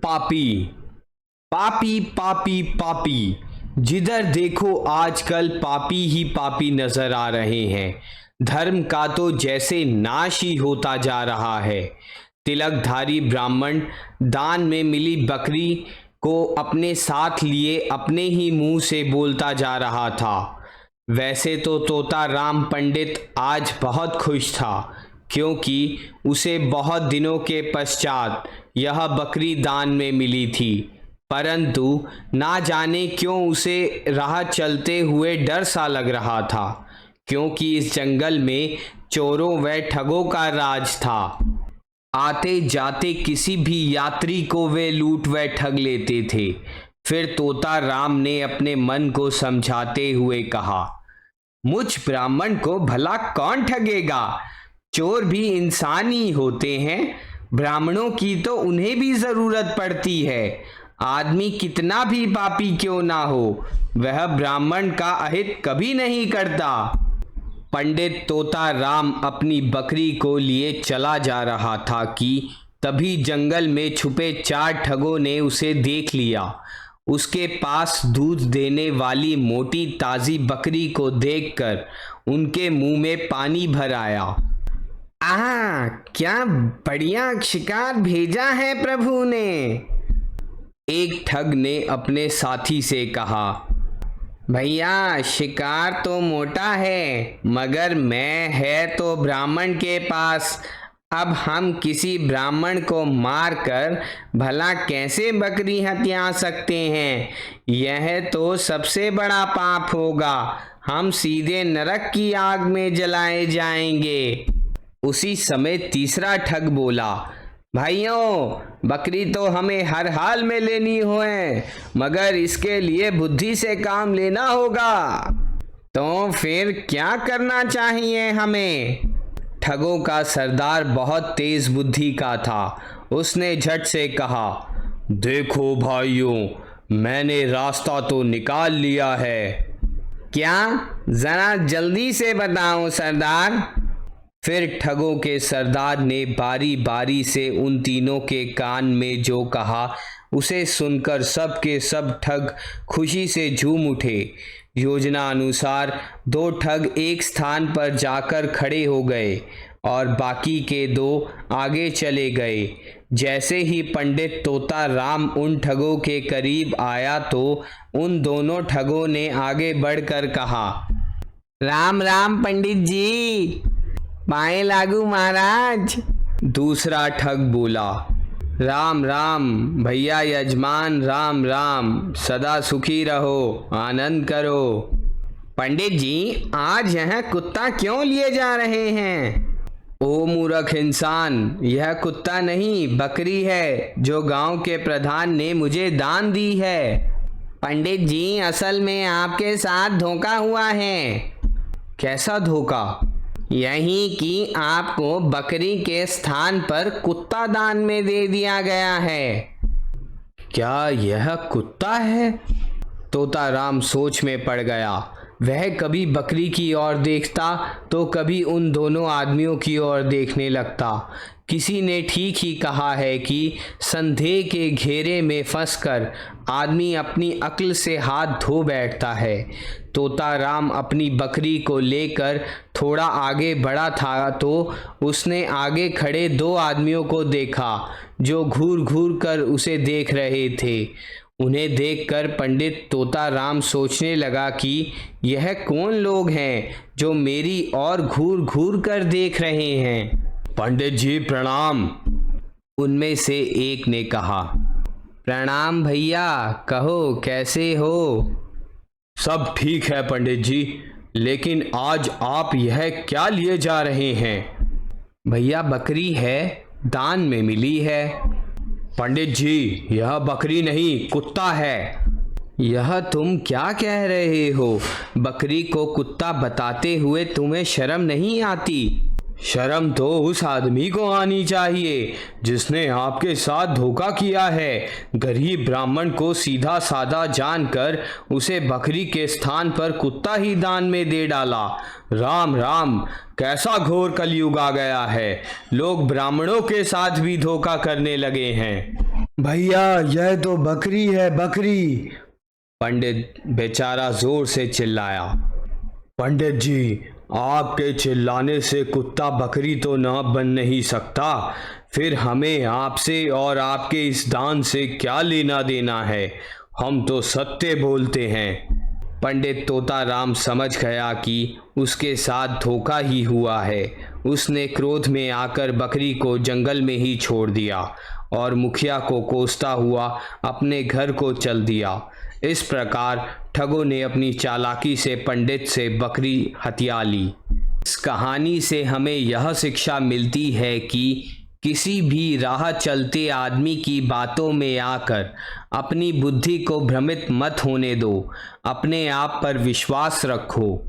पापी पापी पापी पापी। जिधर देखो आजकल पापी ही पापी नजर आ रहे हैं। धर्म का तो जैसे नाश ही होता जा रहा है। तिलकधारी ब्राह्मण दान में मिली बकरी को अपने साथ लिए अपने ही मुंह से बोलता जा रहा था। वैसे तो तोता राम पंडित आज बहुत खुश था, क्योंकि उसे बहुत दिनों के पश्चात यह बकरी दान में मिली थी। परंतु ना जाने क्यों उसे राह चलते हुए डर सा लग रहा था, क्योंकि इस जंगल में चोरों व ठगों का राज था। आते जाते किसी भी यात्री को वे लूट व ठग लेते थे। फिर तोता राम ने अपने मन को समझाते हुए कहा, मुझ ब्राह्मण को भला कौन ठगेगा? चोर भी इंसान ही होते हैं। ब्राह्मणों की तो उन्हें भी जरूरत पड़ती है। आदमी कितना भी पापी क्यों ना हो, वह ब्राह्मण का अहित कभी नहीं करता। पंडित तोता राम अपनी बकरी को लिए चला जा रहा था कि तभी जंगल में छुपे 4 ठगों ने उसे देख लिया। उसके पास दूध देने वाली मोटी ताजी बकरी को देखकर उनके मुंह में पानी भर आया। आह, क्या बढ़िया शिकार भेजा है प्रभु ने। एक ठग ने अपने साथी से कहा, भैया शिकार तो मोटा है, मगर मैं है तो ब्राह्मण के पास। अब हम किसी ब्राह्मण को मारकर भला कैसे बकरी हत्या सकते हैं? यह तो सबसे बड़ा पाप होगा। हम सीधे नरक की आग में जलाए जाएंगे। उसी समय तीसरा ठग बोला, भाइयों बकरी तो हमें हर हाल में लेनी है, मगर इसके लिए बुद्धि से काम लेना होगा। तो फिर क्या करना चाहिए हमें? ठगों का सरदार बहुत तेज बुद्धि का था। उसने झट से कहा, देखो भाइयों, मैंने रास्ता तो निकाल लिया है। क्या? जरा जल्दी से बताओ सरदार। फिर ठगों के सरदार ने बारी बारी से उन तीनों के कान में जो कहा, उसे सुनकर सब के सब ठग खुशी से झूम उठे। योजना अनुसार 2 ठग एक स्थान पर जाकर खड़े हो गए और बाकी के 2 आगे चले गए। जैसे ही पंडित तोता राम उन ठगों के करीब आया तो उन दोनों ठगों ने आगे बढ़कर कहा, राम राम पंडित जी, पाए लागू महाराज। दूसरा ठग बोला, राम राम भैया यजमान, राम राम, सदा सुखी रहो, आनंद करो। पंडित जी, आज यह कुत्ता क्यों लिए जा रहे हैं? ओ मूर्ख इंसान, यह कुत्ता नहीं बकरी है, जो गांव के प्रधान ने मुझे दान दी है। पंडित जी, असल में आपके साथ धोखा हुआ है। कैसा धोखा? यही कि आपको बकरी के स्थान पर कुत्ता दान में दे दिया गया है। क्या यह कुत्ता है? तोता राम सोच में पड़ गया। वह कभी बकरी की ओर देखता तो कभी उन दोनों आदमियों की ओर देखने लगता। किसी ने ठीक ही कहा है कि संदेह के घेरे में फंसकर आदमी अपनी अक्ल से हाथ धो बैठता है। तोता राम अपनी बकरी को लेकर थोड़ा आगे बढ़ा था तो उसने आगे खड़े 2 आदमियों को देखा, जो घूर घूर कर उसे देख रहे थे। उन्हें देखकर पंडित तोता राम सोचने लगा कि यह कौन लोग हैं जो मेरी ओर घूर घूर कर देख रहे हैं। पंडित जी प्रणाम। उनमें से एक ने कहा, प्रणाम भैया, कहो कैसे हो? सब ठीक है पंडित जी, लेकिन आज आप यह क्या लिए जा रहे हैं? भैया बकरी है, दान में मिली है। पंडित जी, यह बकरी नहीं कुत्ता है। यह तुम क्या कह रहे हो? बकरी को कुत्ता बताते हुए तुम्हें शर्म नहीं आती? शर्म तो उस आदमी को आनी चाहिए जिसने आपके साथ धोखा किया है। गरीब ब्राह्मण को सीधा साधा जानकर उसे बकरी के स्थान पर कुत्ता ही दान में दे डाला। राम राम, कैसा घोर कलयुग आ गया है। लोग ब्राह्मणों के साथ भी धोखा करने लगे हैं। भैया यह तो बकरी है, बकरी। पंडित बेचारा जोर से चिल्लाया। पंडित जी, आपके चिल्लाने से कुत्ता बकरी तो ना बन नहीं सकता, फिर हमें आपसे और आपके इस दान से क्या लेना देना है? हम तो सत्य बोलते हैं। पंडित तोताराम समझ गया कि उसके साथ धोखा ही हुआ है। उसने क्रोध में आकर बकरी को जंगल में ही छोड़ दिया और मुखिया को कोसता हुआ अपने घर को चल दिया। इस प्रकार ठगों ने अपनी चालाकी से पंडित से बकरी हथिया ली। इस कहानी से हमें यह शिक्षा मिलती है कि किसी भी राह चलते आदमी की बातों में आकर अपनी बुद्धि को भ्रमित मत होने दो, अपने आप पर विश्वास रखो।